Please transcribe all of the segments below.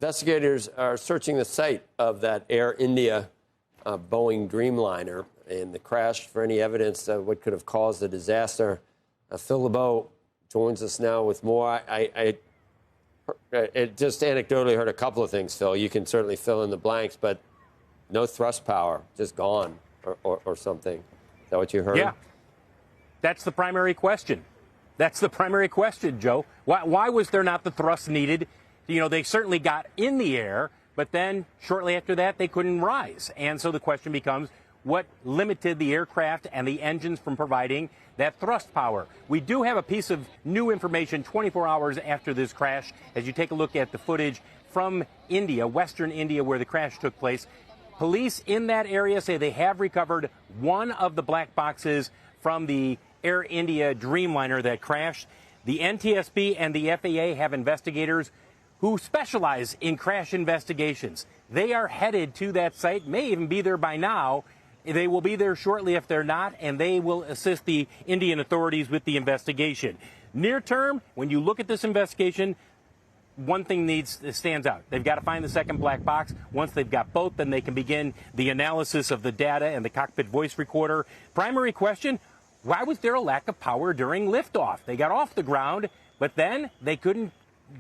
Investigators are searching the site of that Air India Boeing Dreamliner and the crash for any evidence of what could have caused the disaster. Phil LeBeau joins us now with more. I just anecdotally heard a couple of things, Phil. You can certainly fill in the blanks, but no thrust power, just gone or something. Is that what you heard? Yeah. That's the primary question. That's the primary question, Joe. Why was there not the thrust needed? You know, they certainly got in the air, but then shortly after that, they couldn't rise. And so the question becomes, what limited the aircraft and the engines from providing that thrust power? We do have a piece of new information 24 hours after this crash. As you take a look at the footage from India, Western India, where the crash took place, police in that area say they have recovered one of the black boxes from the Air India Dreamliner that crashed. The NTSB and the FAA have investigators who specialize in crash investigations. They are headed to that site, may even be there by now. They will be there shortly if they're not, and they will assist the Indian authorities with the investigation. Near term, when you look at this investigation, one thing stands out. They've got to find the second black box. Once they've got both, then they can begin the analysis of the data and the cockpit voice recorder. Primary question, why was there a lack of power during liftoff? They got off the ground, but then they couldn't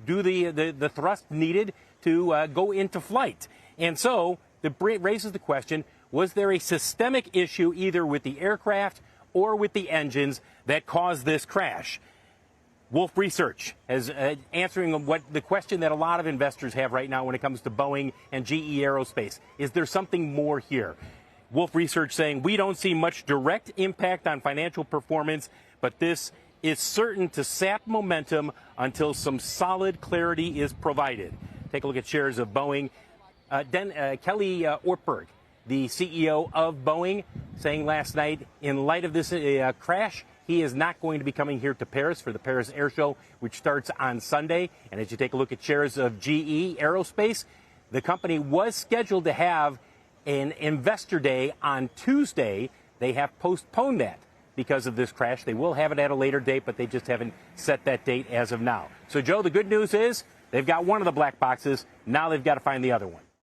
do the thrust needed to go into flight. And so it raises the question, was there a systemic issue either with the aircraft or with the engines that caused this crash? Wolf Research is answering the question that a lot of investors have right now when it comes to Boeing and GE Aerospace. Is there something more here? Wolf Research saying we don't see much direct impact on financial performance, but this is certain to sap momentum until some solid clarity is provided. Take a look at shares of Boeing. Kelly Ortberg, the CEO of Boeing, saying last night, in light of this crash, he is not going to be coming here to Paris for the Paris Air Show, which starts on Sunday. And as you take a look at shares of GE Aerospace, the company was scheduled to have an investor day on Tuesday. They have postponed that because of this crash. They will have it at a later date, but they just haven't set that date as of now. So, Joe, the good news is they've got one of the black boxes. Now they've got to find the other one.